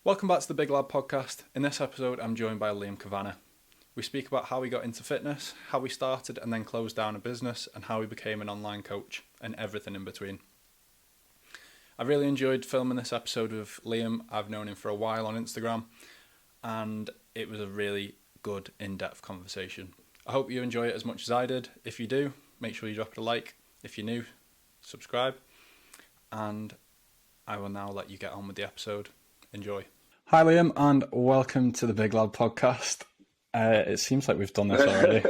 Welcome back to the Big Lad Podcast. In this episode, I'm joined by Liam Cavanagh. We speak about how we got into fitness, how we started and then closed down a business, and how we became an online coach, and everything in between. I really enjoyed filming this episode with Liam. I've known him for a while on Instagram, and it was a really good, in-depth conversation. I hope you enjoy it as much as I did. If you do, make sure you drop it a like. If you're new, subscribe. And I will now let you get on with the episode. Enjoy. Hi Liam, and welcome to the Big Lad Podcast. It seems like we've done this already.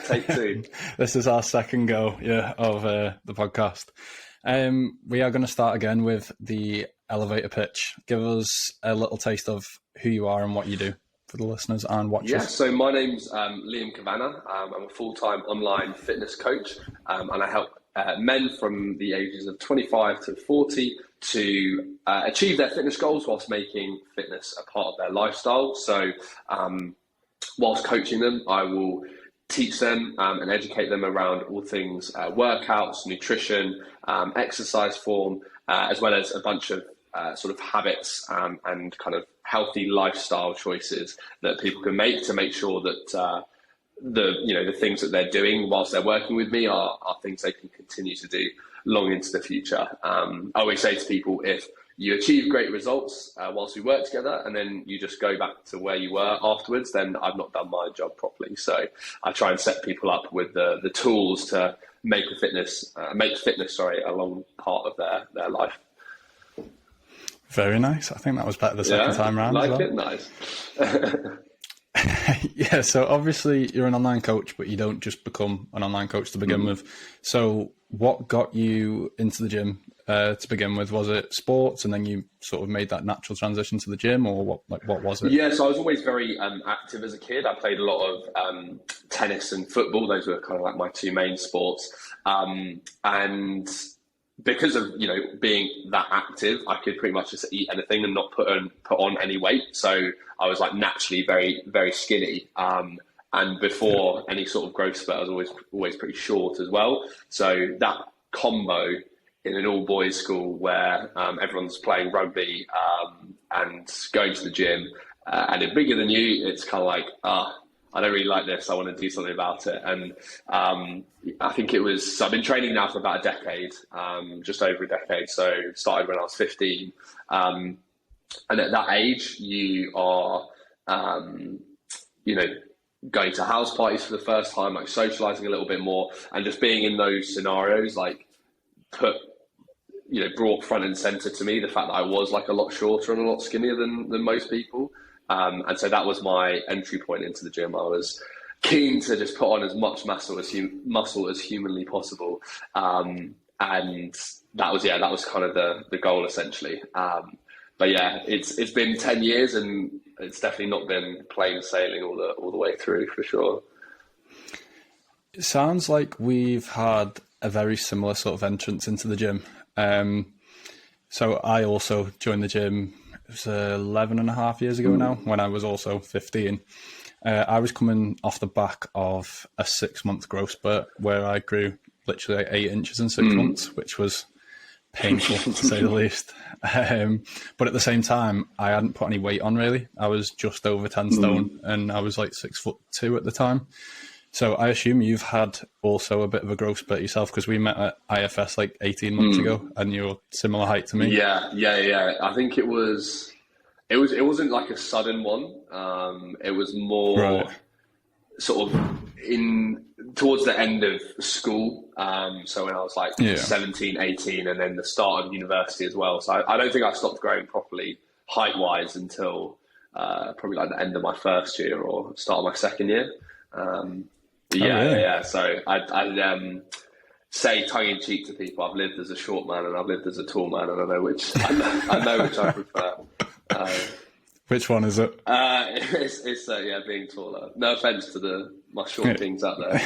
Take two. This is our second go, of the podcast. We are going to start again with the elevator pitch. Give us a little taste of who you are and what you do for the listeners and watchers. Yeah, so my name's Liam Cavanagh. I'm a full-time online fitness coach, and I help men from the ages of 25 to 40 to achieve their fitness goals whilst making fitness a part of their lifestyle. So whilst coaching them, I will teach them and educate them around all things workouts, nutrition, exercise form, as well as a bunch of sort of habits and kind of healthy lifestyle choices that people can make to make sure that the things that they're doing whilst they're working with me are things they can continue to do long into the future. I always say to people, if you achieve great results whilst we work together and then you just go back to where you were afterwards, then I've not done my job properly. So I try and set people up with the tools to make fitness a long part of their life. Very nice. I think that was better the second time round. Like as well. it? Nice. Yeah, so obviously you're an online coach, but you don't just become an online coach to begin with. So what got you into the gym to begin with? Was it sports and then you sort of made that natural transition to the gym, or what was it? Yeah, so I was always very active as a kid. I played a lot of tennis and football. Those were kind of like my two main sports. And because of being that active, I could pretty much just eat anything and not put on any weight. So I was like naturally very, very skinny. And before any sort of growth spurt, I was always pretty short as well. So that combo in an all boys school where everyone's playing rugby and going to the gym and they're bigger than you, it's kind of like, I don't really like this. I want to do something about it. And I think so I've been training now for about a decade, just over a decade. So started when I was 15. And at that age, you are, going to house parties for the first time, like socializing a little bit more, and just being in those scenarios, like brought front and center to me the fact that I was like a lot shorter and a lot skinnier than most people. And so that was my entry point into the gym. I was keen to just put on as much muscle as humanly possible. And that was kind of the goal essentially. But yeah, it's been 10 years and it's definitely not been plain sailing all the way through, for sure. It sounds like we've had a very similar sort of entrance into the gym. So I also joined the gym, it was 11 and a half years ago now, when I was also 15. I was coming off the back of a 6-month growth spurt where I grew literally like 8 inches in 6 months, which was painful to say the least. But at the same time, I hadn't put any weight on really. I was just over 10 stone and I was like 6'2" at the time. So I assume you've had also a bit of a growth spurt yourself, because we met at IFS like 18 months ago and you're similar height to me. Yeah. I think it wasn't like a sudden one. It was more sort of towards the end of school. So when I was like 17, 18, and then the start of university as well. So I don't think I stopped growing properly height-wise until probably like the end of my first year or start of my second year. Yeah. So I'd say tongue-in-cheek to people, I've lived as a short man and I've lived as a tall man, and I know which I prefer. Which one is it? It's being taller. No offense to my short things out there,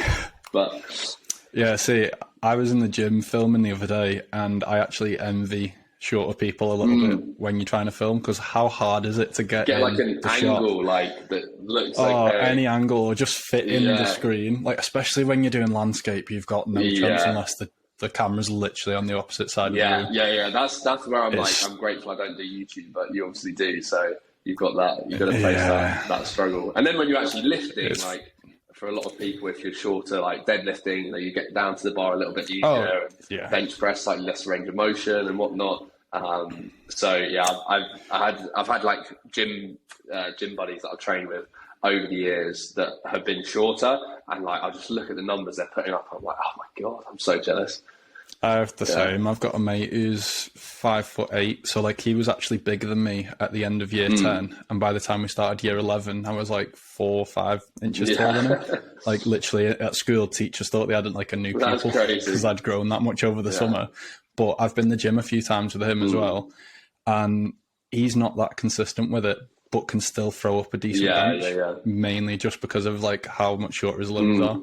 but yeah. See, I was in the gym filming the other day, and I actually envy shorter people a little bit when you're trying to film, because how hard is it to get like an angle shot? That looks like any angle, or just fit in the screen, like especially when you're doing landscape, you've got no chance unless the camera's literally on the opposite side of the room. That's where I'm like, I'm grateful I don't do YouTube, but you obviously do, so you've got to face that struggle. And then when you're actually lifting, like for a lot of people, if you're shorter, like deadlifting, you get down to the bar a little bit easier. Bench press, like less range of motion and whatnot. So yeah, I've had like gym buddies that I've trained with over the years that have been shorter, and like I just look at the numbers they're putting up. I'm like, oh my God, I'm so jealous. I have the same. I've got a mate who's 5'8", so like he was actually bigger than me at the end of year 10, and by the time we started year 11, I was like 4 or 5 inches taller than him. Like literally at school, teachers thought they had like a new pupil because I'd grown that much over the summer. But I've been to the gym a few times with him as well, and he's not that consistent with it, but can still throw up a decent bench, mainly just because of like how much shorter his limbs are.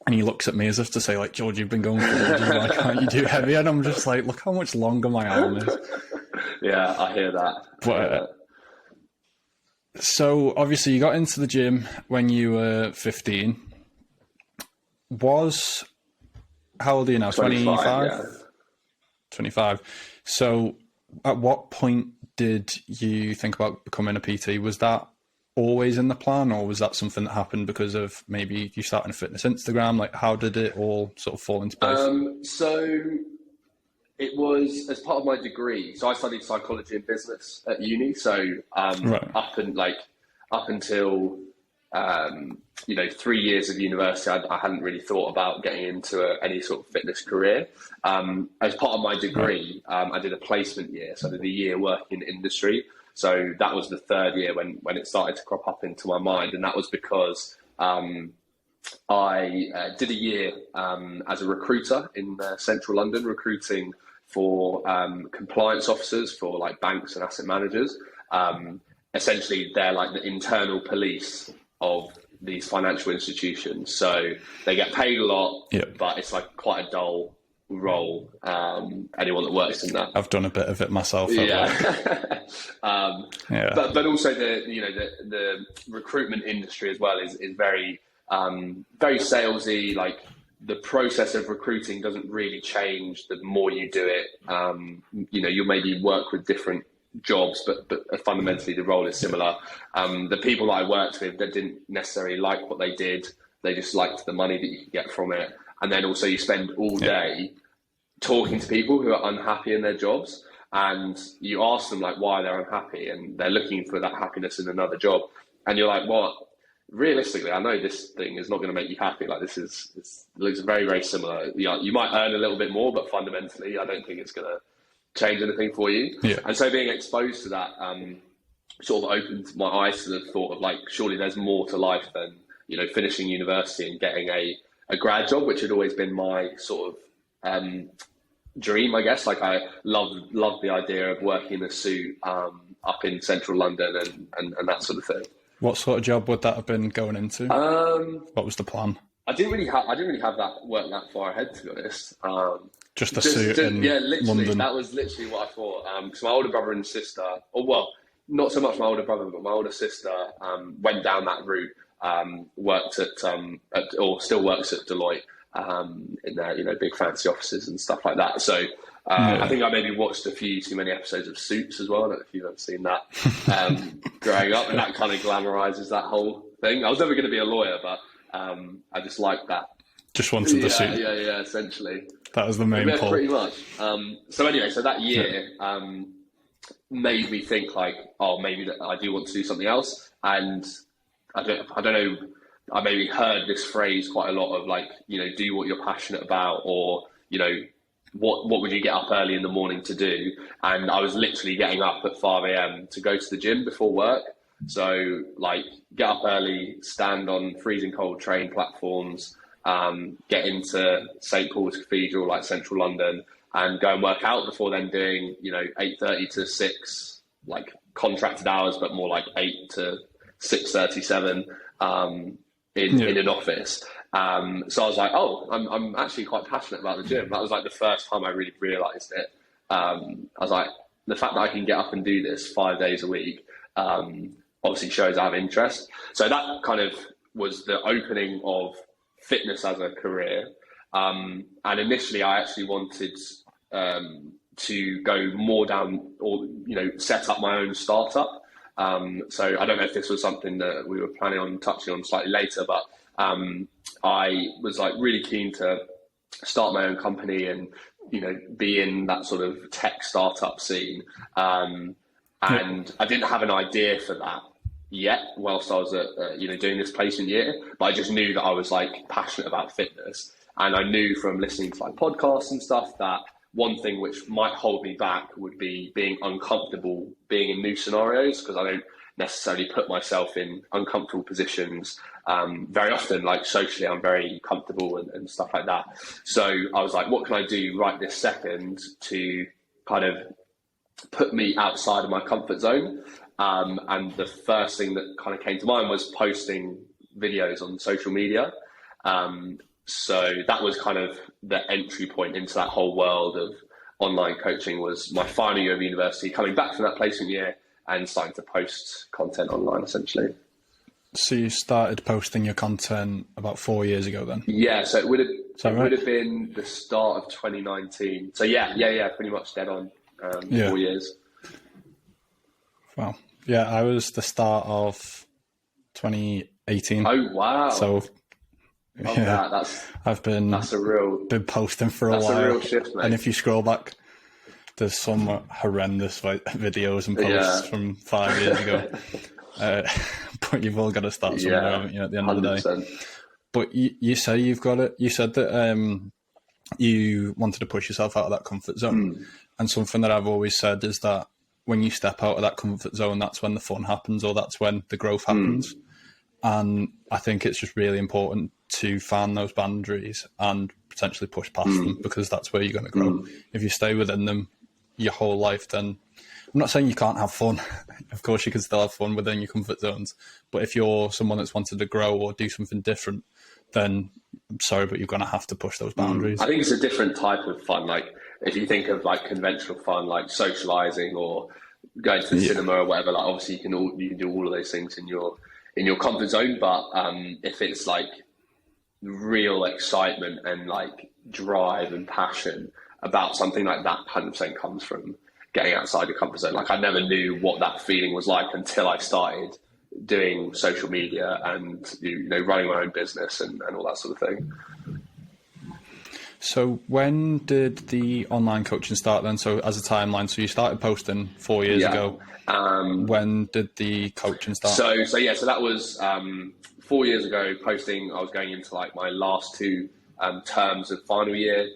And he looks at me as if to say, like, George, you've been going for ages, why can't you do heavy? And I'm just like, look how much longer my arm is. Yeah, I hear that. But, so obviously you got into the gym when you were 15. How old are you now? 25? 25. So at what point did you think about becoming a PT? Was that always in the plan, or was that something that happened because of maybe you starting a fitness Instagram? Like, how did it all sort of fall into place? So it was as part of my degree. So I studied psychology and business at uni. So up until 3 years of university, I hadn't really thought about getting into any sort of fitness career. As part of my degree, I did a placement year. So I did a year working in industry. So that was the third year when it started to crop up into my mind. And that was because I did a year as a recruiter in central London, recruiting for compliance officers for like banks and asset managers. Essentially, they're like the internal police of these financial institutions. So they get paid a lot, but it's like quite a dull role. Anyone that works in that, I've done a bit of it myself. But also the recruitment industry as well is very very salesy. Like the process of recruiting doesn't really change the more you do it. You'll maybe work with different jobs, but fundamentally the role is similar. The people that I worked with that didn't necessarily like what they did, they just liked the money that you could get from it. And then also you spend all day talking to people who are unhappy in their jobs, and you ask them like why they're unhappy, and they're looking for that happiness in another job. And you're like, well, realistically, I know this thing is not going to make you happy. Like this looks very, very similar. You might earn a little bit more, but fundamentally, I don't think it's going to change anything for you. And so being exposed to that sort of opened my eyes to the thought of like, surely there's more to life than, finishing university and getting a grad job, which had always been my sort of dream, I guess. Like I loved the idea of working in a suit up in central London and that sort of thing. What sort of job would that have been going into? What was the plan? I didn't really have that work that far ahead, to be honest. Just a suit in literally, London. That was literally what I thought. Because my older brother and sister, not so much my older brother, but my older sister went down that route. Worked or still works at Deloitte in their big fancy offices and stuff like that. So I think I maybe watched a few too many episodes of Suits as well. I don't know if you've ever seen that growing up, and that kind of glamorizes that whole thing. I was never going to be a lawyer, but I just liked that. Just wanted the suit. Yeah, essentially. That was the main pull. Pretty much. So anyway, so that year made me think like, oh, maybe that I do want to do something else. And I don't know, I maybe heard this phrase quite a lot of like, do what you're passionate about, or, what would you get up early in the morning to do? And I was literally getting up at 5 a.m. to go to the gym before work. So like get up early, stand on freezing cold train platforms, get into St. Paul's Cathedral, like central London, and go and work out before then doing, 8:30 to 6, like contracted hours, but more like 8 to 6:37 in an office. So I was like, oh, I'm actually quite passionate about the gym. That was like the first time I really realized it. I was like, the fact that I can get up and do this 5 days a week obviously shows I have interest. So that kind of was the opening of fitness as a career. And initially I actually wanted to go more down, or, set up my own startup. So I don't know if this was something that we were planning on touching on slightly later, but I was like really keen to start my own company and, you know, be in that sort of tech startup scene. And I didn't have an idea for that yet whilst I was doing this placement year, but I just knew that I was like passionate about fitness. And I knew from listening to like podcasts and stuff that one thing which might hold me back would be being uncomfortable being in new scenarios, because I don't necessarily put myself in uncomfortable positions very often. Like socially, I'm very comfortable and stuff like that. So I was like, what can I do right this second to kind of put me outside of my comfort zone? And the first thing that kind of came to mind was posting videos on social media. So that was kind of the entry point into that whole world of online coaching, was my final year of university, coming back from that placement year and starting to post content online, essentially. So you started posting your content about 4 years ago then? Yeah, so it would have been the start of 2019. So yeah, pretty much dead on 4 years. Wow. Yeah, I was the start of 2018. Oh, wow. So I've been posting for a while. That's a real shift, mate. And if you scroll back, there's some horrendous videos and posts from 5 years ago. But you've all got to start somewhere, haven't you, at the end 100%. Of the day. But you say you've got it. You said that you wanted to push yourself out of that comfort zone. And something that I've always said is that when you step out of that comfort zone, that's when the fun happens, or that's when the growth happens. And I think it's just really important to find those boundaries and potentially push past them, because that's where you're going to grow. If you stay within them your whole life, then I'm not saying you can't have fun. Of course, you can still have fun within your comfort zones. But if you're someone that's wanted to grow or do something different, then I'm sorry, but you're going to have to push those boundaries. I think it's a different type of fun. Like if you think of like conventional fun, like socializing or going to the cinema or whatever, like obviously you can do all of those things in your comfort zone. But if it's like real excitement and like drive and passion about something, like that 100% comes from getting outside your comfort zone. Like I never knew what that feeling was like until I started doing social media and running my own business and all that sort of thing. So when did the online coaching start then? So as a timeline, so you started posting 4 years ago. When did the coaching start? So that was 4 years ago posting. I was going into like my last two terms of final year.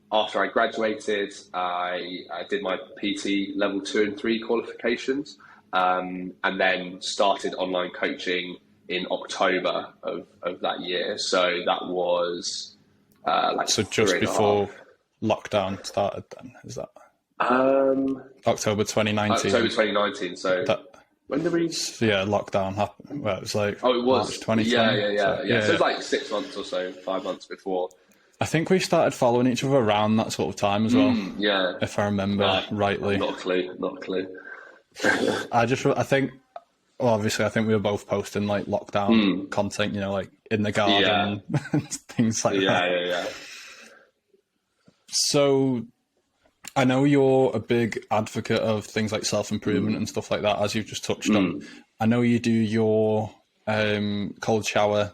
After I graduated, I did my PT level 2 and 3 qualifications, and then started online coaching in October of that year. So that was so just before lockdown started. Then is that October 2019? October 2019 . So when did we? Yeah, lockdown happened. Well, it was like it was March 2020. Yeah. So it was like 6 months or so, 5 months before. I think we started following each other around that sort of time as well. If I remember rightly. Not a clue. I think we were both posting like lockdown content, like in the garden and things like that. Yeah. So I know you're a big advocate of things like self-improvement and stuff like that, as you've just touched on. I know you do your cold shower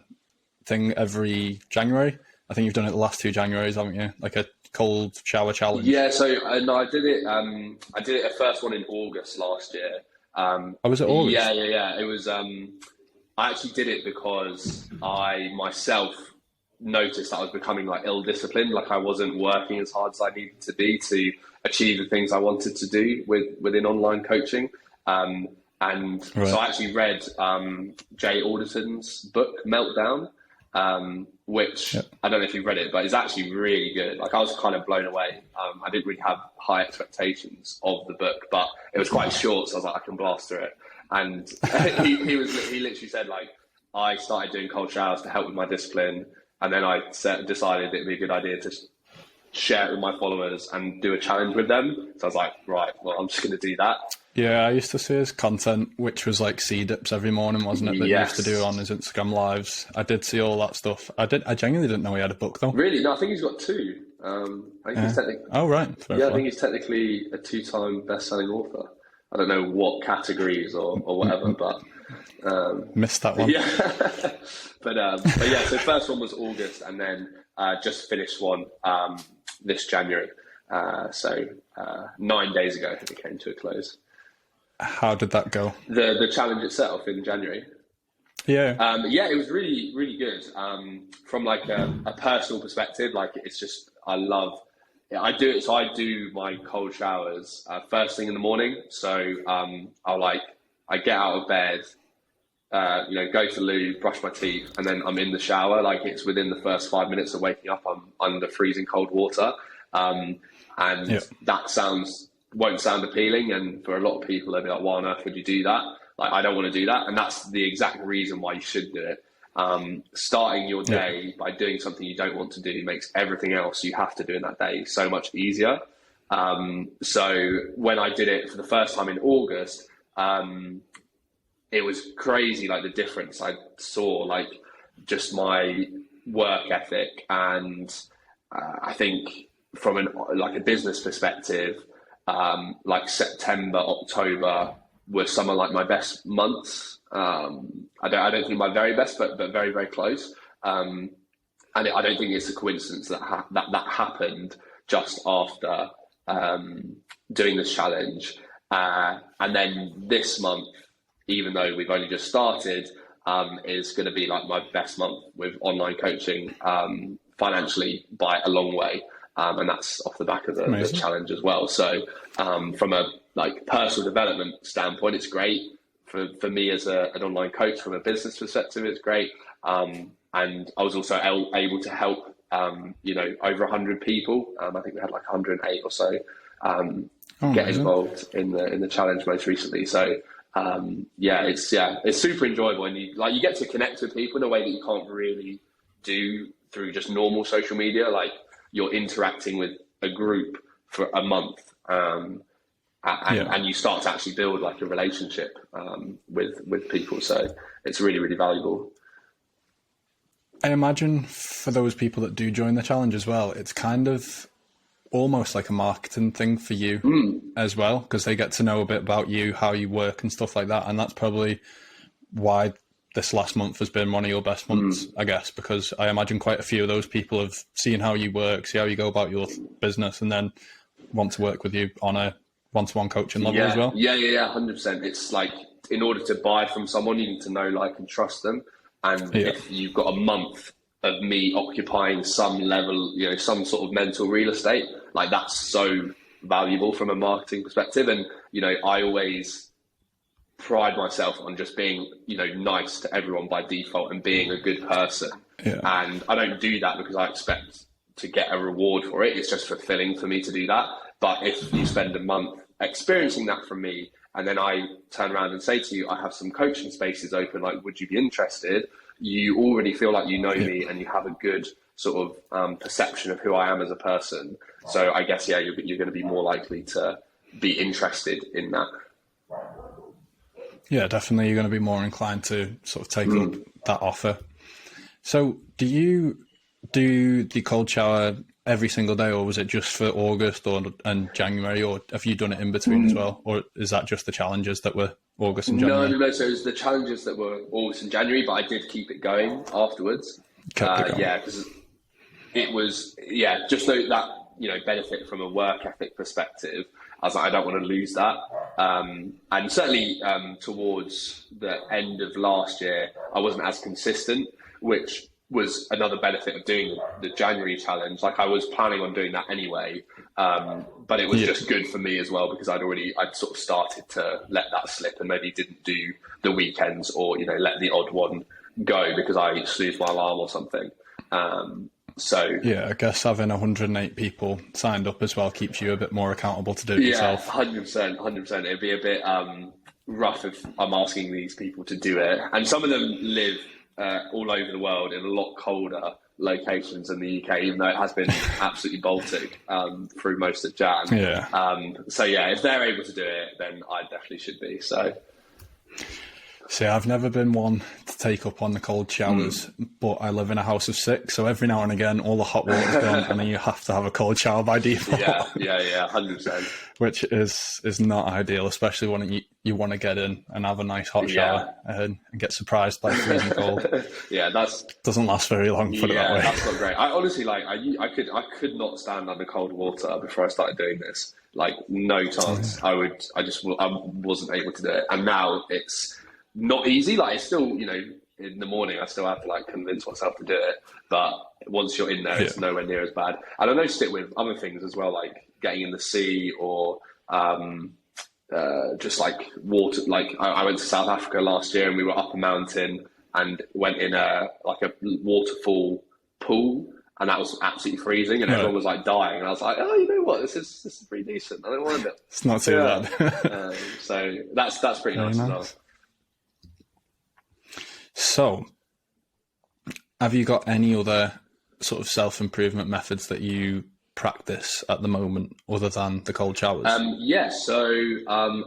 thing every January. I think you've done it the last 2 Januaries, haven't you? Like a cold shower challenge. Yeah, so no, I did it. I did it a first one in August last year. Was it August? Yeah. It was. I actually did it because I myself noticed that I was becoming like ill-disciplined. Like I wasn't working as hard as I needed to be to achieve the things I wanted to do within online coaching. So I actually read Jay Alderton's book Meltdown. Which I don't know if you've read it, but it's actually really good. Like I was kind of blown away. I didn't really have high expectations of the book, but it was quite short, so I was like, I can blast through it. And he literally said, like, I started doing cold showers to help with my discipline, and then I decided it'd be a good idea to share it with my followers and do a challenge with them. So I was like, right, well, I'm just going to do that. Yeah, I used to see his content, which was like C-dips every morning, wasn't it? That he used to do on his Instagram lives. I did see all that stuff. I genuinely didn't know he had a book though. Really? No, I think he's got 2. I think he's technically. Oh right. I think he's technically a 2-time best-selling author. I don't know what categories or whatever, but missed that one. Yeah, but yeah. So first one was August, and then just finished one this January. So 9 days ago, it came to a close. How did that go? The challenge itself in January. Yeah. Yeah, it was really, really good. From like a personal perspective, like it's just, I do my cold showers first thing in the morning. So I get out of bed, go to the loo, brush my teeth, and then I'm in the shower. Like it's within the first 5 minutes of waking up, I'm under freezing cold water. That won't sound appealing. And for a lot of people, they'll be like, why on earth would you do that? Like, I don't want to do that. And that's the exact reason why you should do it. Starting your day by doing something you don't want to do makes everything else you have to do in that day so much easier. So when I did it for the first time in August, it was crazy, like the difference I saw, like just my work ethic. And I think from a business perspective, like September, October were some of like my best months. I don't think my very best, but very, very close. And I don't think it's a coincidence that happened just after doing this challenge. And then this month, even though we've only just started, is going to be like my best month with online coaching, financially by a long way. And that's off the back of the challenge as well. So from a personal development standpoint, it's great. For me as an online coach, from a business perspective, it's great. And I was also able to help, over 100 people. I think we had like 108 or so get involved in the challenge most recently. So it's super enjoyable, and you get to connect with people in a way that you can't really do through just normal social media. Like you're interacting with a group for a month. And you start to actually build like a relationship with people. So it's really, really valuable. I imagine for those people that do join the challenge as well, it's kind of almost like a marketing thing for you as well, because they get to know a bit about you, how you work and stuff like that. And that's probably why this last month has been one of your best months, I guess, because I imagine quite a few of those people have seen how you work, see how you go about your business, and then want to work with you on a one-to-one coaching level as well. Yeah, 100%. It's like, in order to buy from someone, you need to know, like, and trust them. And if you've got a month of me occupying some level, some sort of mental real estate, like that's so valuable from a marketing perspective. And, I always pride myself on just being, nice to everyone by default and being a good person. Yeah. And I don't do that because I expect to get a reward for it. It's just fulfilling for me to do that. But if you spend a month experiencing that from me, and then I turn around and say to you, I have some coaching spaces open, like, would you be interested? You already feel like you know me, and you have a good sort of perception of who I am as a person. So I guess, you're going to be more likely to be interested in that. Yeah, definitely. You're going to be more inclined to sort of take up that offer. So do you do the cold shower every single day, or was it just for August and January, or have you done it in between as well? Or is that just the challenges that were August and January? No. So it was the challenges that were August and January, but I did keep it going afterwards. Yeah, because it was, just that, benefit from a work ethic perspective. I was like, I don't want to lose that. And certainly towards the end of last year, I wasn't as consistent, which was another benefit of doing the January challenge. Like I was planning on doing that anyway, but it was just good for me as well, because I'd sort of started to let that slip and maybe didn't do the weekends, or let the odd one go because I snoozed my alarm or something. I guess having 108 people signed up as well keeps you a bit more accountable to do it yourself. 100%. It'd be a bit rough if I'm asking these people to do it, and some of them live all over the world in a lot colder locations in the UK, even though it has been absolutely Baltic through most of Jan. If they're able to do it, then I definitely should be. So See, I've never been one to take up on the cold showers, but I live in a house of 6, so every now and again, all the hot water's gone, and then you have to have a cold shower by default. Yeah, 100%. Which is not ideal, especially when you want to get in and have a nice hot shower and get surprised by freezing cold. Doesn't last very long. Put it that way. That's not great. I honestly I could not stand under cold water before I started doing this. Like, no chance. I wasn't able to do it, and now it's not easy. Like, it's still, in the morning I still have to like convince myself to do it, but once you're in there, it's nowhere near as bad. And I noticed it with other things as well, like getting in the sea or just like water. Like I went to South Africa last year and we were up a mountain and went in a waterfall pool, and that was absolutely freezing, and everyone was like dying, and I was like, oh, you know what, this is pretty decent. I don't mind it. It's not too bad. So that's pretty nice as well. So, have you got any other sort of self-improvement methods that you practice at the moment other than the cold showers? So I'm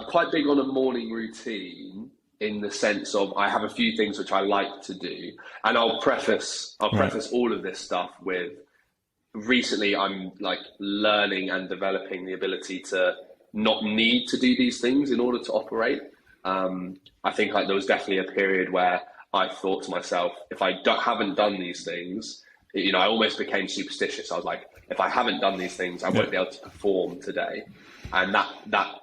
quite big on a morning routine, in the sense of I have a few things which I like to do, and I'll preface all of this stuff with, recently I'm like learning and developing the ability to not need to do these things in order to operate. I think like there was definitely a period where I thought to myself, if I haven't done these things, I almost became superstitious. I was like, if I haven't done these things, I won't be able to perform today. And that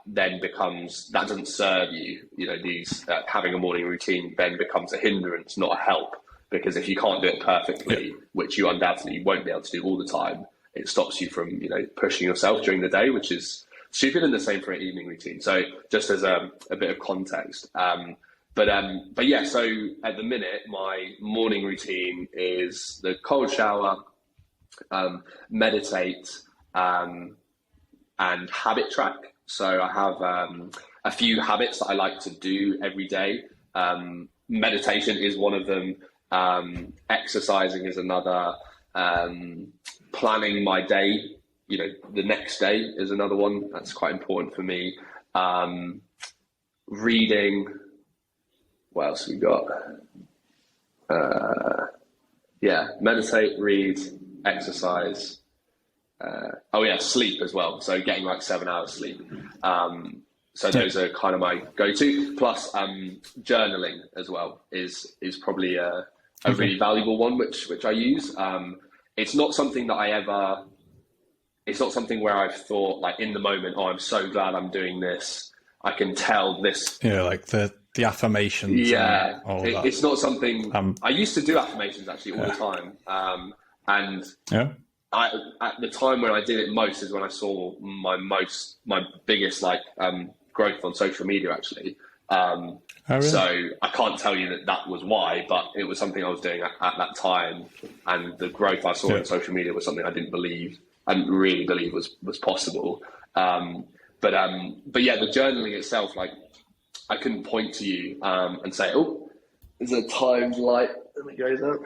then becomes, that doesn't serve you. These having a morning routine then becomes a hindrance, not a help. Because if you can't do it perfectly, which you undoubtedly won't be able to do all the time, it stops you from, pushing yourself during the day, which is stupid, and the same for an evening routine. So just as a bit of context. But yeah, so at the minute, my morning routine is the cold shower, meditate, and habit track. So I have a few habits that I like to do every day. Meditation is one of them. Exercising is another. Planning my day, the next day is another one. That's quite important for me. Reading. What else we got? Meditate, read, exercise. Sleep as well. So getting like 7 hours sleep. So those are kind of my go-to. Plus, journaling as well is probably a really valuable one, which I use. It's not something that it's not something where I've thought like in the moment, oh, I'm so glad I'm doing this. I can tell this. Yeah, like the affirmations. Yeah, it's not something. I used to do affirmations actually all the time. At the time when I did it most is when I saw my biggest growth on social media actually. Really? So I can't tell you that was why, but it was something I was doing at that time, and the growth I saw on social media was something I didn't really believe was possible. But yeah, the journaling itself, like I couldn't point to you and say, oh, there's a timed light. Let me go there.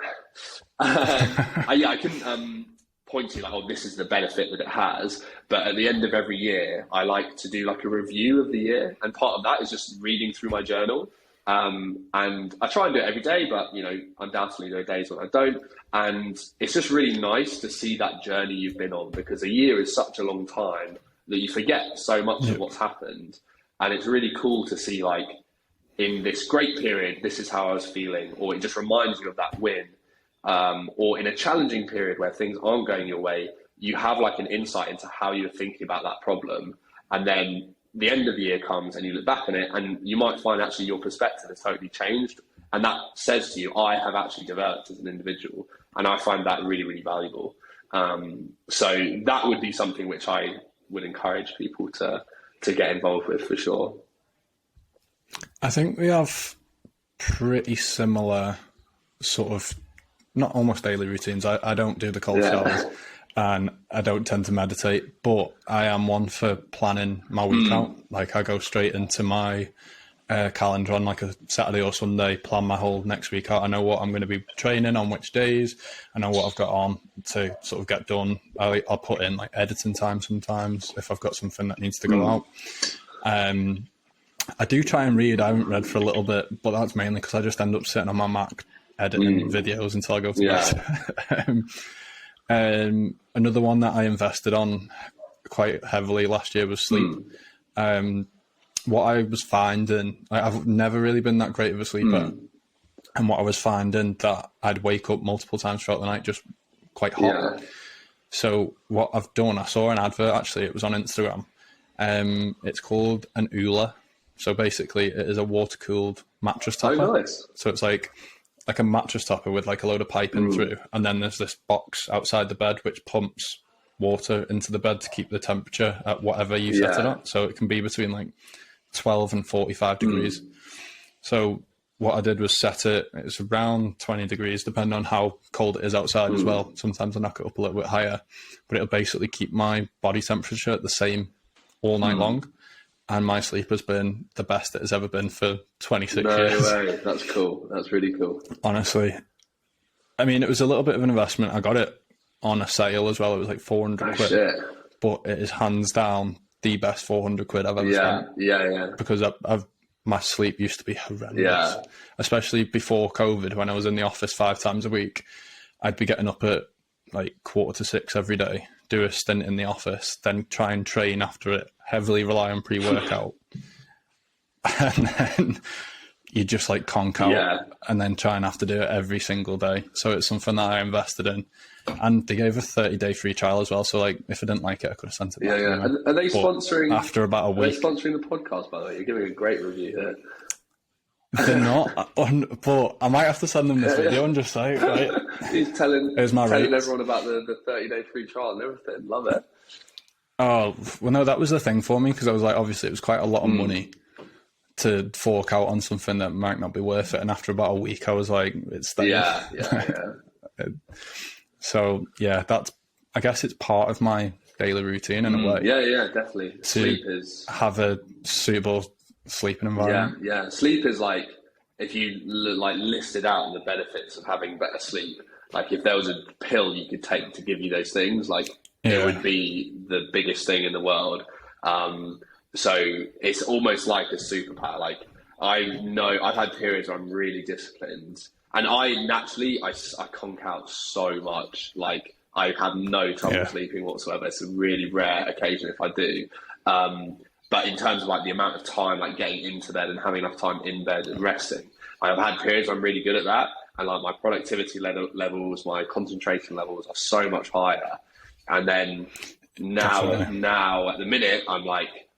I couldn't point to you like, oh, this is the benefit that it has. But at the end of every year, I like to do like a review of the year, and part of that is just reading through my journal. And I try and do it every day, but undoubtedly there are days when I don't. And it's just really nice to see that journey you've been on, because a year is such a long time that you forget so much of what's happened. And it's really cool to see, like, in this great period, this is how I was feeling, or it just reminds you of that win. Or in a challenging period where things aren't going your way, you have like an insight into how you're thinking about that problem. And then the end of the year comes and you look back on it, and you might find actually your perspective has totally changed. And that says to you, I have actually developed as an individual. And I find that really, really valuable. So that would be something which I would encourage people to get involved with for sure. I think we have pretty similar sort of, not almost daily routines. I don't do the cold showers and I don't tend to meditate, but I am one for planning my week out. Like I go straight into my calendar on like a Saturday or Sunday, plan my whole next week out. I know what I'm going to be training on which days. I know what I've got on to sort of get done. I'll put in like editing time sometimes if I've got something that needs to go out. I do try and read. I haven't read for a little bit, but that's mainly because I just end up sitting on my Mac editing videos until I go to bed. Another one that I invested on quite heavily last year was sleep. What I was finding, I've never really been that great of a sleeper, and what I was finding that I'd wake up multiple times throughout the night just quite hot. So what I've done, I saw an advert, actually, it was on Instagram. It's called an Oola. So basically it is a water-cooled mattress topper. Oh, nice. So it's like a mattress topper with like a load of piping through, and then there's this box outside the bed which pumps water into the bed to keep the temperature at whatever you set it at. So it can be between like 12 and 45 degrees. So what I did was set it, it's around 20 degrees, depending on how cold it is outside as well. Sometimes I knock it up a little bit higher, but it'll basically keep my body temperature the same all night long. And my sleep has been the best it has ever been for 26 years. No way. That's cool. That's really cool. Honestly. I mean, it was a little bit of an investment. I got it on a sale as well. It was like 400 quid. Shit. But it is hands down the best 400 quid I've ever spent. Yeah. Because my sleep used to be horrendous, especially before COVID, when I was in the office 5 times a week. I'd be getting up at like 5:45 every day, do a stint in the office, then try and train after it, heavily rely on pre-workout, and then you just like conk out, and then try and have to do it every single day. So it's something that I invested in, and they gave a 30-day free trial as well. So like, if I didn't like it, I could have sent it back. Are they sponsoring after about a week? Are they sponsoring the podcast, by the way? You're giving a great review here. They're not, but I might have to send them this video and just say, right, he's telling rates. Everyone about the 30-day free trial and everything. Love it. Oh, well, no, that was the thing for me, because I was like, obviously, it was quite a lot of money to fork out on something that might not be worth it. And after about a week, I was like, it's staying. Yeah. So, yeah, I guess it's part of my daily routine in a way. Yeah, definitely. Sleep is have a suitable sleeping environment. Yeah. Sleep is like, if you like listed out the benefits of having better sleep, like if there was a pill you could take to give you those things, like it would be the biggest thing in the world. So it's almost like a superpower. Like I know I've had periods where I'm really disciplined, and I naturally I conk out so much. Like I have no trouble sleeping whatsoever. It's a really rare occasion if I do. But in terms of like the amount of time, like getting into bed and having enough time in bed and resting, I've had periods where I'm really good at that. And like my productivity levels, my concentration levels are so much higher. And then now at the minute, I'm like,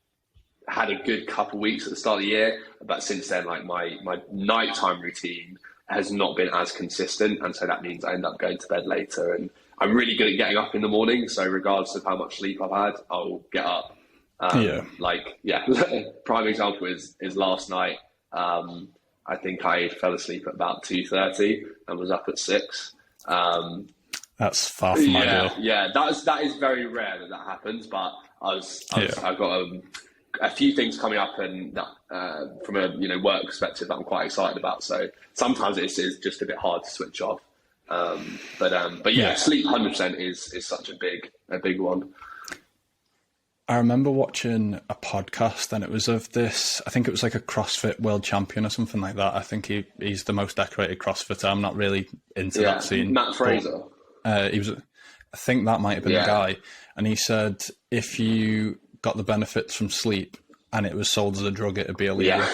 had a good couple of weeks at the start of the year. But since then, like my nighttime routine has not been as consistent. And so that means I end up going to bed later. And I'm really good at getting up in the morning. So regardless of how much sleep I've had, I'll get up. Prime example is last night. I think I fell asleep at about 2:30 and was up at 6. That's far from ideal. Yeah, that is very rare that happens. But I've got a few things coming up, and that, from a work perspective, that I'm quite excited about. So sometimes it's just a bit hard to switch off. But sleep 100% is such a big one. I remember watching a podcast, and it was of this, I think it was like a CrossFit world champion or something like that. I think he's the most decorated CrossFitter. I'm not really into that scene. Matt Fraser. I think that might have been the guy. And he said, if you got the benefits from sleep and it was sold as a drug, it'd be illegal.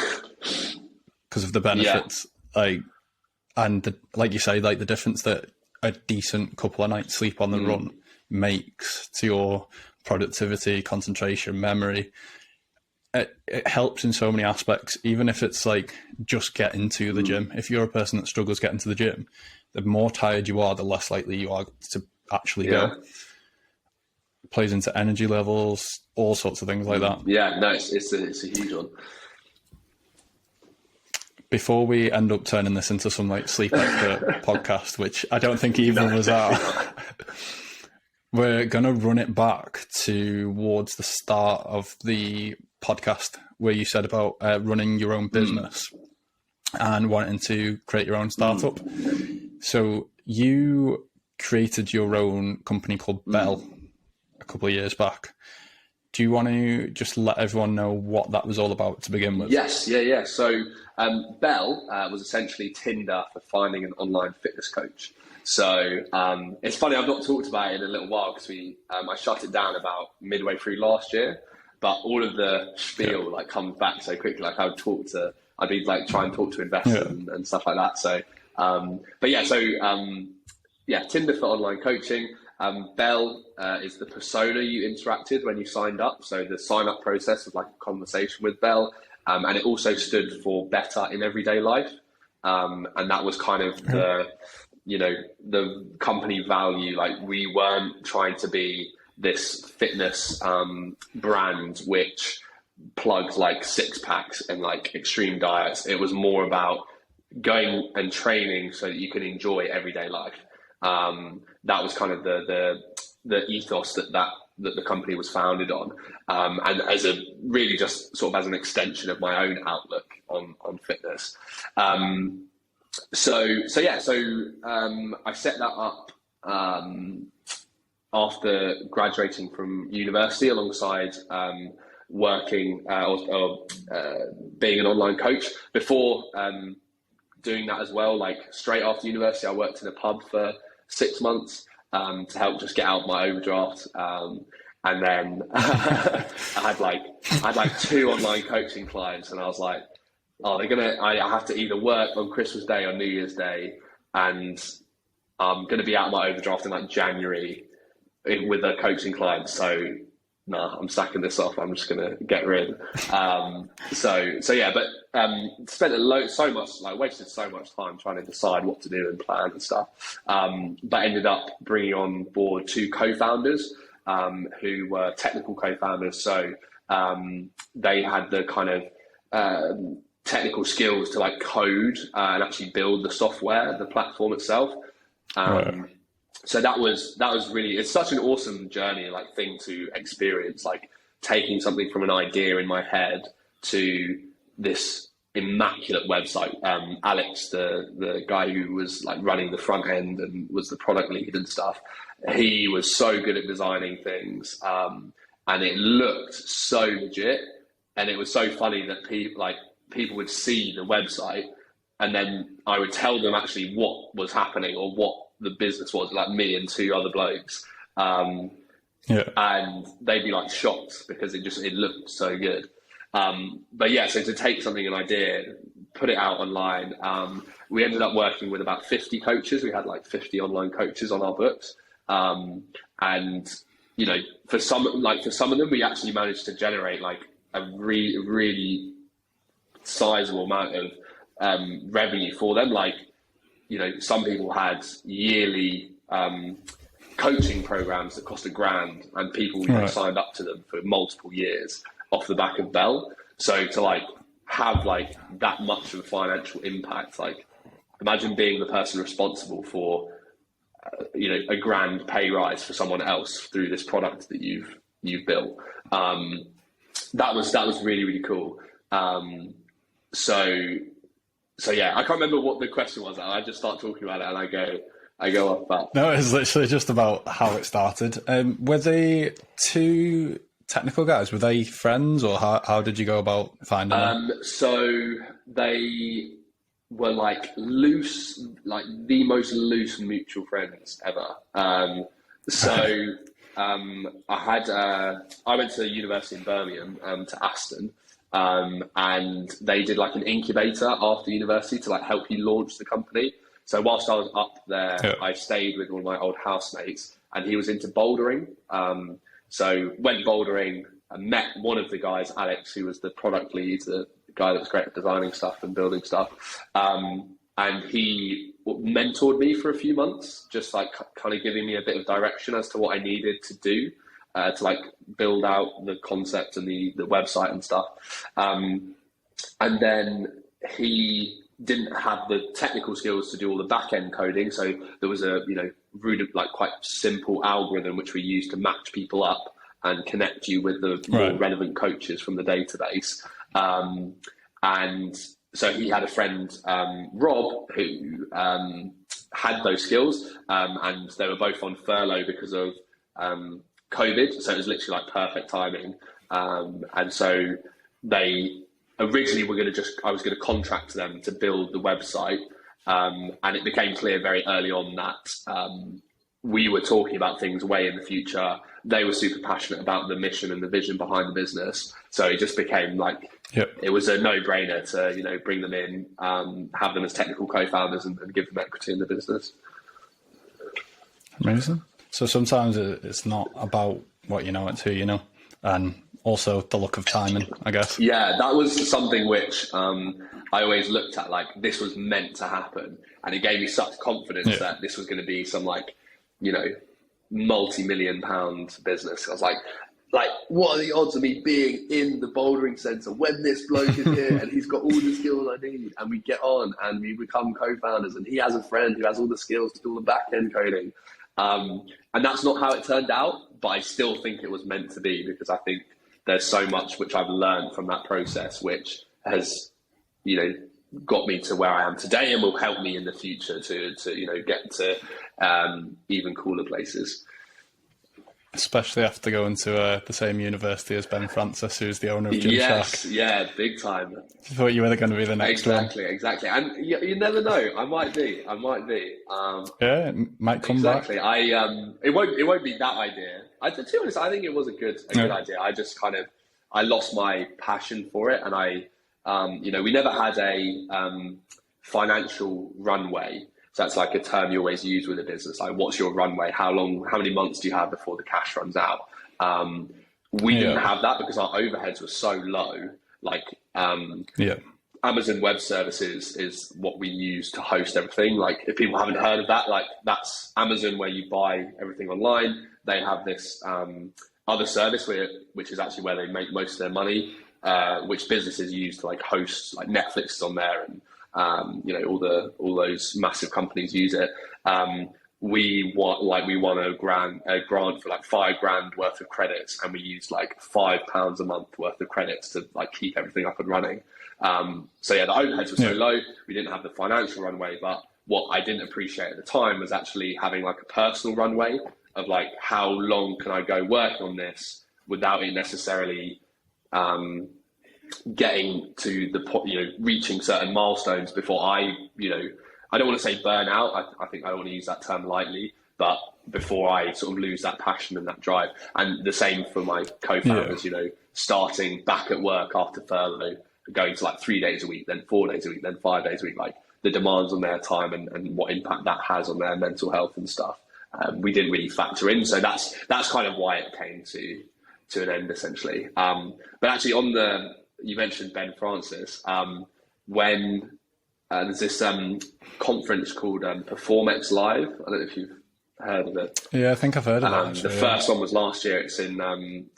Because of the benefits. Like you say, like the difference that a decent couple of nights sleep on the run makes to your productivity, concentration, memory. It helps in so many aspects, even if it's like just getting to the gym. If you're a person that struggles getting to the gym, the more tired you are, the less likely you are to actually go. It plays into energy levels, all sorts of things like that. Yeah, no, it's a huge one. Before we end up turning this into some like sleep expert podcast, which I don't think either of us are, we're going to run it back towards the start of the podcast where you said about running your own business and wanting to create your own startup. So you created your own company called Bell a couple of years back. do you want to just let everyone know what that was all about to begin with? Yes, yeah. So Bell was essentially Tinder for finding an online fitness coach. So it's funny, I've not talked about it in a little while because I shut it down about midway through last year, but all of the spiel like comes back so quickly. Like I'd be like try and talk to investors and stuff like that. So, Tinder for online coaching. Bell is the persona you interacted when you signed up. So the sign up process was like a conversation with Bell. And it also stood for better in everyday life. And that was kind of the company value. Like we weren't trying to be this fitness brand which plugs like six packs and like extreme diets. It was more about going and training so that you can enjoy everyday life. That was kind of the ethos that the company was founded on, and as a really just sort of as an extension of my own outlook on fitness. I set that up after graduating from university alongside working or being an online coach. Before doing that as well, like straight after university, I worked in a pub for 6 months to help just get out my overdraft. And then I had like 2 online coaching clients, and I was like, I have to either work on Christmas Day or New Year's Day, and I'm going to be out of my overdraft in like January with a coaching client. So I'm sacking this off. I'm just going to get rid. Spent wasted so much time trying to decide what to do and plan and stuff. But ended up bringing on board 2 co-founders who were technical co-founders. So they had the kind of technical skills to like code and actually build the software, the platform itself. So that was really, it's such an awesome journey, like thing to experience, like taking something from an idea in my head to this immaculate website. Alex, the guy who was like running the front end and was the product lead and stuff, he was so good at designing things, and it looked so legit. And it was so funny that people would see the website, and then I would tell them actually what was happening or what the business was, like me and 2 other blokes. And they'd be like shocked because it looked so good. So to take something, an idea, put it out online, we ended up working with about 50 coaches. We had like 50 online coaches on our books. And for some of them, we actually managed to generate like a really sizable amount of revenue for them. Like, some people had yearly coaching programs that cost $1,000, and people signed up to them for multiple years off the back of Bell. So to like have like that much of a financial impact, like imagine being the person responsible for $1,000 pay rise for someone else through this product that you've built. That was really, really cool. So yeah, I can't remember what the question was. I just start talking about it and I go off that. No, it's literally just about how it started. Were they 2 technical guys? Were they friends, or how did you go about finding them? So they were like loose, like the most loose mutual friends ever. I went to university in Birmingham, to Aston. And they did like an incubator after university to like help you launch the company. So whilst I was up there, I stayed with one of my old housemates, and he was into bouldering. So went bouldering and met one of the guys, Alex, who was the product lead, the guy that was great at designing stuff and building stuff. And he mentored me for a few months, just like kind of giving me a bit of direction as to what I needed to do. To like build out the concept and the website and stuff. And then he didn't have the technical skills to do all the back end coding. So there was a, like quite simple algorithm which we used to match people up and connect you with the more relevant coaches from the database. And so he had a friend, Rob, who had those skills, and they were both on furlough because of COVID, so it was literally like perfect timing. And so they originally I was going to contract them to build the website. And it became clear very early on that we were talking about things way in the future. They were super passionate about the mission and the vision behind the business. So it just became like, It was a no-brainer to, bring them in, have them as technical co-founders and give them equity in the business. Amazing. So sometimes it's not about what you know, it's who you know. And also the luck of timing, I guess. Yeah, that was something which I always looked at, like this was meant to happen. And it gave me such confidence that this was going to be some multi-million pound business. I was like, what are the odds of me being in the bouldering centre when this bloke is here and he's got all the skills I need, and we get on and we become co-founders, and he has a friend who has all the skills to do all the back-end coding. And that's not how it turned out, but I still think it was meant to be, because I think there's so much which I've learned from that process, which has, got me to where I am today and will help me in the future to get to even cooler places. Especially after going to the same university as Ben Francis, who's the owner of Gymshark. Yeah, big time. You thought you were going to be the next one. Exactly. And you never know. I might be. It might come back. Exactly. It won't be that idea. To be honest, I think it was a good idea. I just I lost my passion for it, and we never had a financial runway. So that's like a term you always use with a business. Like, what's your runway? How many months do you have before the cash runs out? We didn't have that because our overheads were so low. Amazon Web Services is what we use to host everything. Like, if people haven't heard of that, that's Amazon, where you buy everything online. They have this other service which is actually where they make most of their money, which businesses use to host, like Netflix is on there, and all those massive companies use it. We won a grant for $5,000 worth of credits, and we used £5 a month worth of credits to keep everything up and running. The overheads were so low, we didn't have the financial runway. But what I didn't appreciate at the time was actually having a personal runway of how long can I go work on this without it necessarily getting to the point, reaching certain milestones before I don't want to say burn out. I think I don't want to use that term lightly, but before I sort of lose that passion and that drive. And the same for my co-founders, starting back at work after furlough, going to 3 days a week, then 4 days a week, then 5 days a week, the demands on their time and what impact that has on their mental health and stuff. We didn't really factor in. So that's kind of why it came to an end, essentially. But actually you mentioned Ben Francis, when there's this conference called Performex Live. I don't know if you've heard of it. Yeah, I think I've heard of it. The first one was last year. It's in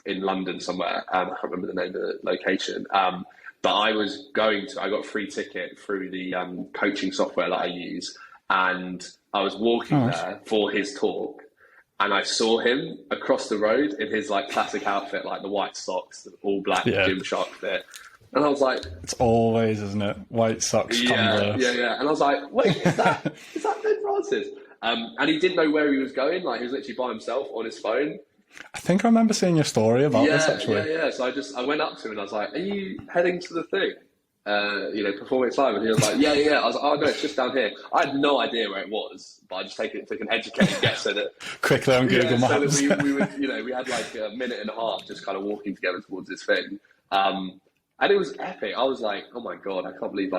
London somewhere. I can't remember the name of the location. But I got a free ticket through the coaching software that I use. And I was walking there for his talk. And I saw him across the road in his classic outfit, the white socks, the all black Gymshark fit. And I was like, it's always, isn't it? White socks, Converse. Yeah. And I was like, wait, is that Ben Francis? And he didn't know where he was going. He was literally by himself on his phone. I think I remember seeing your story about this, actually. Yeah. So I went up to him and I was like, are you heading to the thing? Performance Live, and he was like, yeah. I was like, oh no, it's just down here. I had no idea where it was, but I just took an educated guess so that quickly on Google Maps. So that we would, we had a minute and a half just kind of walking together towards this thing, and it was epic. I was like, oh my god, I can't believe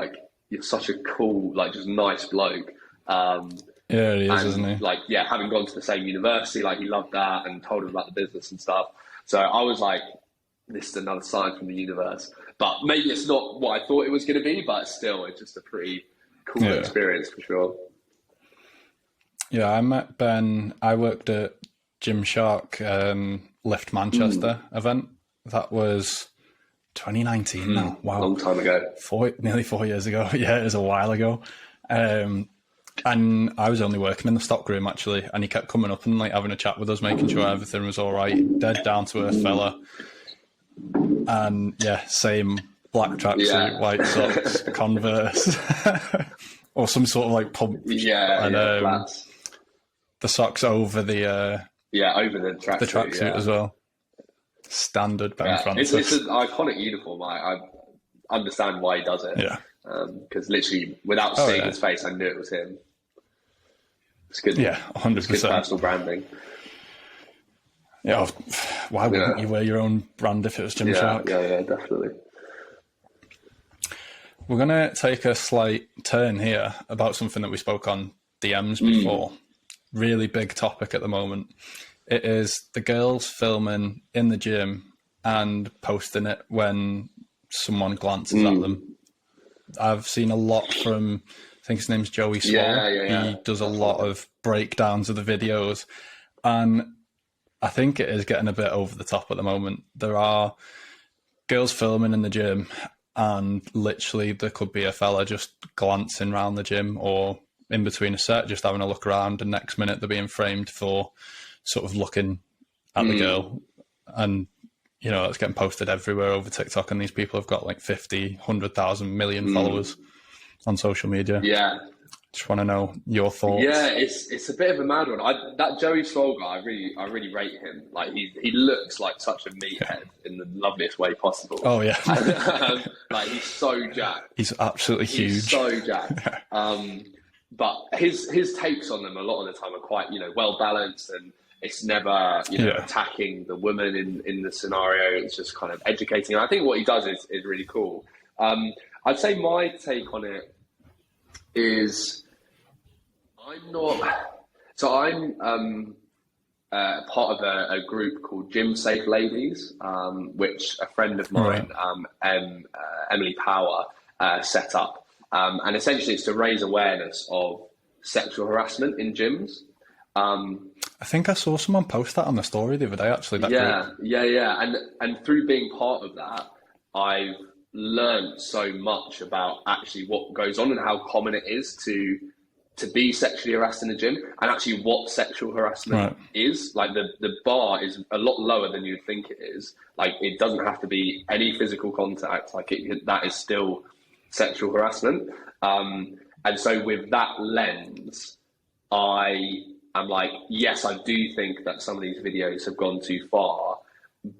you're such a cool, just nice bloke. Yeah, he is, isn't he? Having gone to the same university, he loved that and told him about the business and stuff. So I was like, this is another sign from the universe. But maybe it's not what I thought it was going to be, but still, it's just a pretty cool experience for sure. Yeah, I met Ben. I worked at Gymshark Lift Manchester event. That was 2019 now. Wow. Long time ago. Nearly 4 years ago. Yeah, it was a while ago. And I was only working in the stockroom, actually, and he kept coming up and having a chat with us, making sure everything was all right. Dead down to earth fella. And same black tracksuit, white socks, Converse, or some sort of pump. And the socks over the Yeah, over the tracksuit. The tracksuit as well. Standard Ben Francis. It's an iconic uniform. I understand why he does it. Yeah. Because literally, without seeing his face, I knew it was him. It's good. Yeah, 100%. It's good personal branding. Yeah, why wouldn't you wear your own brand if it was Gymshark? Yeah, definitely. We're going to take a slight turn here about something that we spoke on DMs before. Really big topic at the moment. It is the girls filming in the gym and posting it when someone glances at them. I've seen a lot from, I think his name's Joey Swall. Yeah. He does a lot of breakdowns of the videos. And I think it is getting a bit over the top at the moment. There are girls filming in the gym, and literally there could be a fella just glancing around the gym or in between a set, just having a look around, and next minute they're being framed for sort of looking at the girl. And, you know, it's getting posted everywhere over TikTok, and these people have got like 50, 100,000 million followers on social media. Yeah. Just want to know your thoughts. Yeah, it's a bit of a mad one. That Joey Swole guy, I really rate him. Like he looks like such a meathead in the loveliest way possible. Oh yeah, like he's so jacked. He's absolutely huge. He's so jacked. But his takes on them a lot of the time are quite well balanced, and it's never attacking the woman in the scenario. It's just kind of educating. And I think what he does is really cool. I'd say my take on it is I'm part of a group called Gym Safe Ladies, which a friend of mine, Emily Power, set up. And essentially it's to raise awareness of sexual harassment in gyms. I think I saw someone post that on the story the other day, actually. Yeah. And through being part of that, I've learned so much about actually what goes on and how common it is to be sexually harassed in the gym, and actually what sexual harassment is. Like the bar is a lot lower than you'd think it is. Like it doesn't have to be any physical contact. Like that is still sexual harassment. And so with that lens, I am like, yes, I do think that some of these videos have gone too far,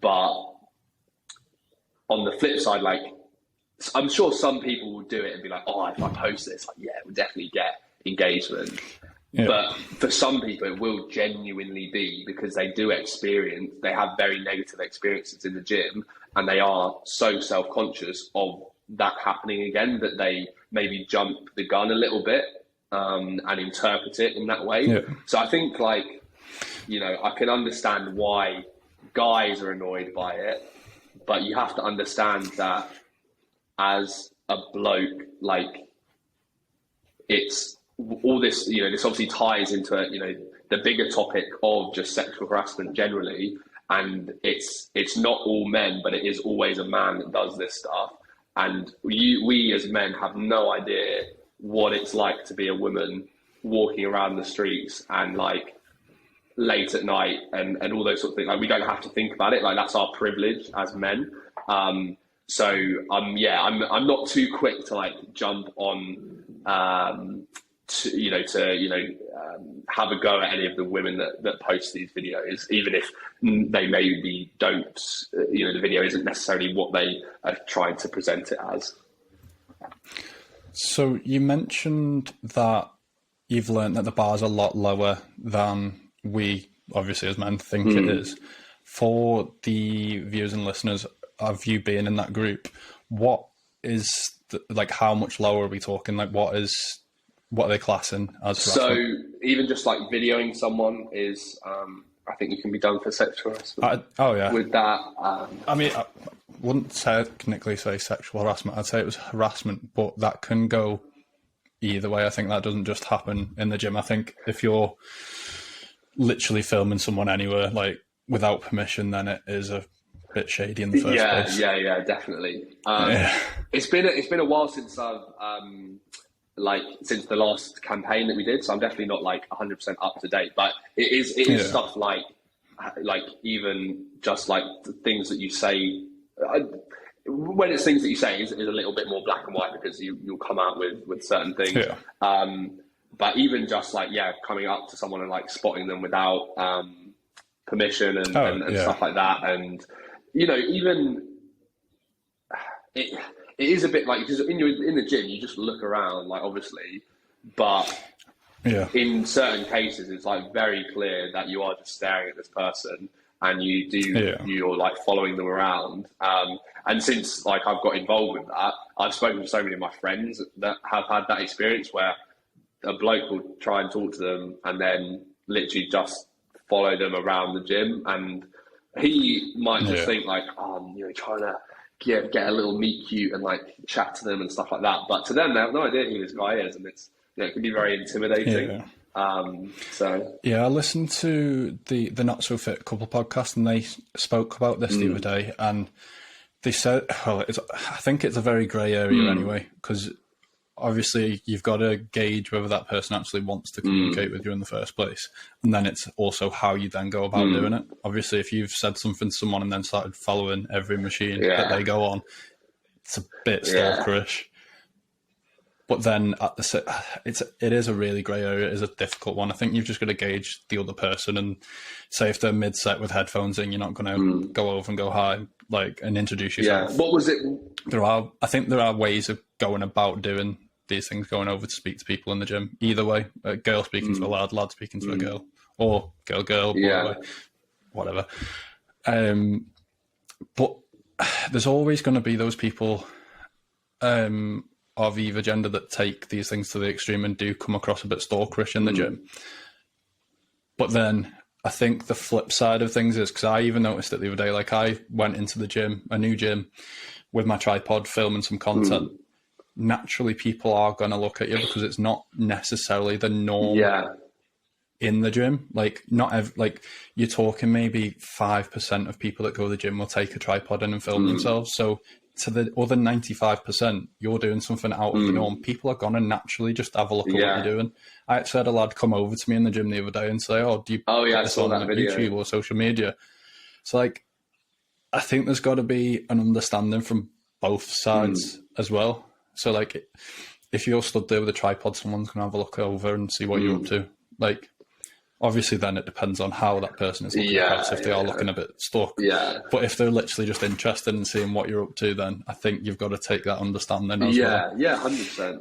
but on the flip side, like I'm sure some people will do it and be like, oh, if I post this, like, yeah, we'll definitely get engagement. Yeah. But for some people it will genuinely be because they have very negative experiences in the gym, and they are so self-conscious of that happening again that they maybe jump the gun a little bit and interpret it in that way. Yeah. So I think I can understand why guys are annoyed by it, but you have to understand that as a bloke, like it's all this, this obviously ties into the bigger topic of just sexual harassment generally, and it's not all men, but it is always a man that does this stuff, and we as men have no idea what it's like to be a woman walking around the streets and like late at night and all those sorts of things. Like we don't have to think about it. Like that's our privilege as men. So I'm not too quick to like jump on to have a go at any of the women that post these videos, even if they maybe don't, the video isn't necessarily what they are trying to present it as. So you mentioned that you've learned that the bar's a lot lower than we, obviously as men, think it is. For the viewers and listeners of you being in that group, what is how much lower are we talking? Like what are they classing as harassment? So even just like videoing someone is, I think you can be done for sexual harassment. With that, I mean, I wouldn't technically say sexual harassment. I'd say it was harassment, but that can go either way. I think that doesn't just happen in the gym. I think if you're literally filming someone anywhere, like without permission, then it is a bit shady in the first place. Yeah, definitely. It's been a while since I've since the last campaign that we did, so I'm definitely not 100% up to date. But it is stuff like even just the things that you say. When it's things that you say is a little bit more black and white because you'll come out with certain things. Yeah. But even just coming up to someone and spotting them without permission and stuff like that. And, you know, even it is a bit like, because in the gym, you just look around, like, obviously, but in certain cases, it's like very clear that you are just staring at this person and you're like following them around. And since like I've got involved with that, I've spoken to so many of my friends that have had that experience where a bloke will try and talk to them and then literally just follow them around the gym, and he might just think like, you know, trying to get a little meet cute and like chat to them and stuff like that. But to them, they have no idea who this guy is, and it's, you know, it can be very intimidating. I listened to the Not So Fit Couple podcast, and they spoke about this the other day, and they said, well, I think it's a very grey area anyway, because obviously you've got to gauge whether that person actually wants to communicate with you in the first place, and then it's also how you then go about doing it. Obviously, if you've said something to someone and then started following every machine that they go on, it's a bit stalkerish. But then it is a really grey area. It is a difficult one. I think you've just got to gauge the other person, and say if they're mid-set with headphones in, you're not going to go over and go hi, like, and introduce yourself. Yeah. What was it? I think there are ways of going about doing these things, going over to speak to people in the gym. Either way, a girl speaking to a lad speaking to a girl, or girl, boy, whatever. But there's always going to be those people of either gender that take these things to the extreme and do come across a bit stalkerish in the gym. But then I think the flip side of things is, because I even noticed it the other day, like I went into the gym, a new gym, with my tripod filming some content. Naturally, people are going to look at you because it's not necessarily the norm in the gym. Like, like you're talking maybe 5% of people that go to the gym will take a tripod in and film themselves. So to the other 95%, you're doing something out of the norm. People are going to naturally just have a look at what you're doing. I actually had a lad come over to me in the gym the other day and say, do you put this on YouTube or social media? So, like, I think there's got to be an understanding from both sides as well. So, like, if you're stood there with a tripod, someone's going to have a look over and see what you're up to. Like, obviously, then it depends on how that person is looking across, if they are looking a bit stuck. But if they're literally just interested in seeing what you're up to, then I think you've got to take that understanding as well. Yeah, 100%.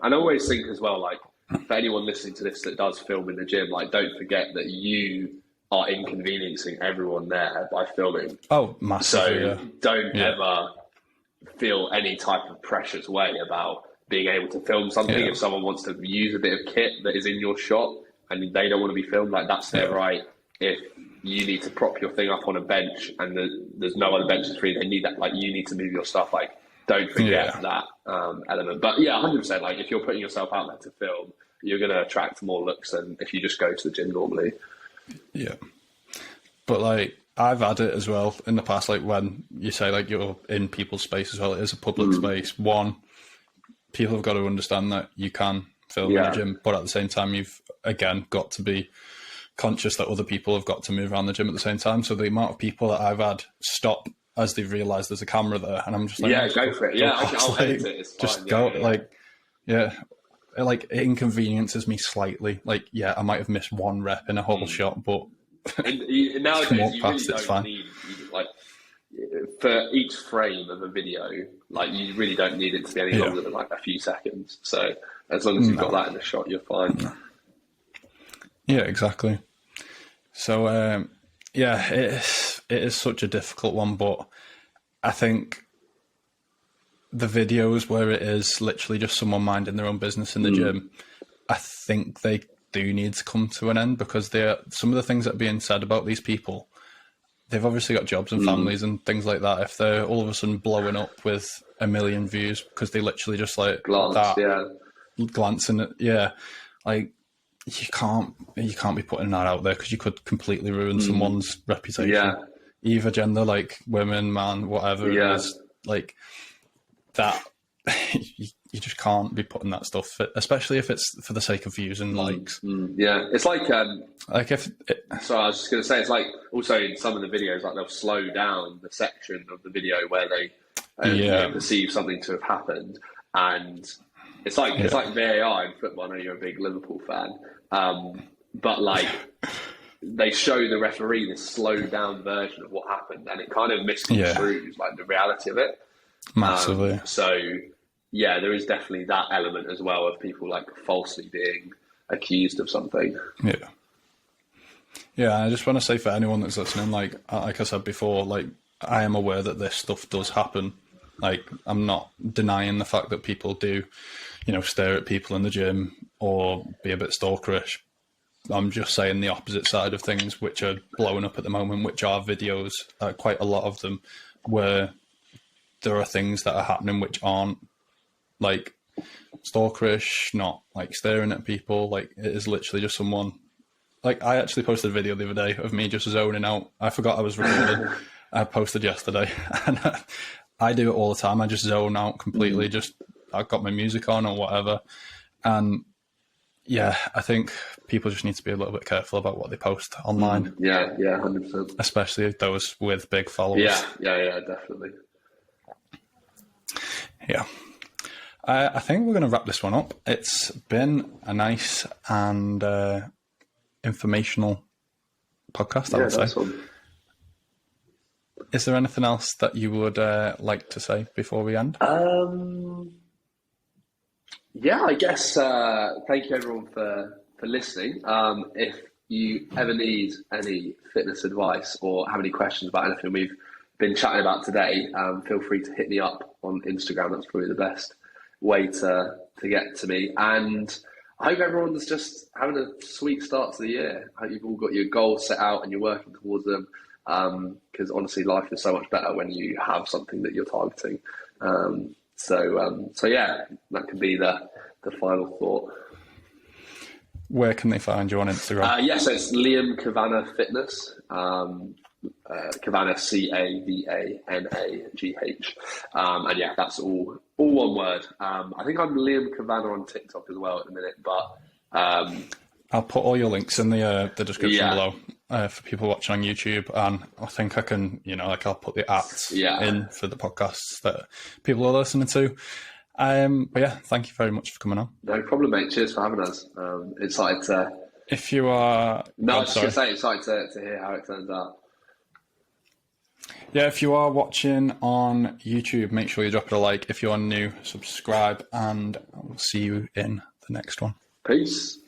And I always think as well, like, for anyone listening to this that does film in the gym, like, don't forget that you are inconveniencing everyone there by filming. Oh, massively. So don't ever feel any type of precious way about being able to film something. If someone wants to use a bit of kit that is in your shot and they don't want to be filmed, like, that's their right. If you need to prop your thing up on a bench and there's no other benches free, they need that, like, you need to move your stuff, like, don't forget that element. But 100%, like, if you're putting yourself out there to film, you're going to attract more looks than if you just go to the gym normally. But, like, I've had it as well in the past, like, when you say, like, you're in people's space as well, it is a public space. One, people have got to understand that you can film in the gym, but at the same time, you've, again, got to be conscious that other people have got to move around the gym at the same time. So the amount of people that I've had stop as they've realised there's a camera there, and I'm just like, go for it. I'll edit it. It's just fine. Go, like, like, it inconveniences me slightly. Like, I might have missed one rep in a whole shot, but nowadays you really don't need, like, for each frame of a video, like, you really don't need it to be any longer than, like, a few seconds. So as long as you've got that in the shot, you're fine. Yeah, exactly. So it is such a difficult one, but I think the videos where it is literally just someone minding their own business in the gym, I think they do need to come to an end, because some of the things that are being said about these people, they've obviously got jobs and families and things like that. If they're all of a sudden blowing up with 1 million views because they literally just, like, glancing at, like, you can't be putting that out there, because you could completely ruin someone's reputation. Either gender, like women, man, whatever it is, like that. You just can't be putting that stuff, especially if it's for the sake of views and likes. It's like if so I was just going to say, it's like also in some of the videos, like, they'll slow down the section of the video where they perceive something to have happened, and it's like VAR in football. I know you're a big Liverpool fan, but, like, they show the referee this slowed down version of what happened, and it kind of misconstrues like the reality of it. Massively. So yeah, there is definitely that element as well of people like falsely being accused of something. Yeah, I just want to say for anyone that's listening, like I said before, like I am aware that this stuff does happen. Like I'm not denying the fact that people do, stare at people in the gym or be a bit stalkerish. I'm just saying the opposite side of things, which are blowing up at the moment, which are videos, quite a lot of them, where there are things that are happening which aren't like stalkerish, not like staring at people. Like it is literally just someone. Like I actually posted a video the other day of me just zoning out. I forgot I was recording. I posted yesterday, and I do it all the time. I just zone out completely. Just I've got my music on or whatever, and yeah, I think people just need to be a little bit careful about what they post online. Yeah, 100%. Especially those with big followers. Yeah, definitely. Yeah. I think we're going to wrap this one up. It's been a nice and informational podcast, I would say. One. Is there anything else that you would like to say before we end? Yeah, I guess thank you everyone for listening. If you ever need any fitness advice or have any questions about anything we've been chatting about today, feel free to hit me up on Instagram. That's probably the best way to get to me. And I hope everyone's just having a sweet start to the year. I hope you've all got your goals set out and you're working towards them. Because honestly, life is so much better when you have something that you're targeting. So yeah, that could be the final thought. Where can they find you on Instagram? So it's Liam Cavanagh Fitness. Cavanagh, Cavanagh. And yeah, that's all one word. I think I'm Liam Cavanagh on TikTok as well at the minute, but I'll put all your links in the description below for people watching on YouTube, and I think I can, I'll put the apps in for the podcasts that people are listening to. But yeah, thank you very much for coming on. No problem, mate. Cheers for having us. Excited to. If you are, I was just gonna say excited to hear how it turns out. Yeah, if you are watching on YouTube, make sure you drop it a like. If you are new, subscribe, and I'll see you in the next one. Peace.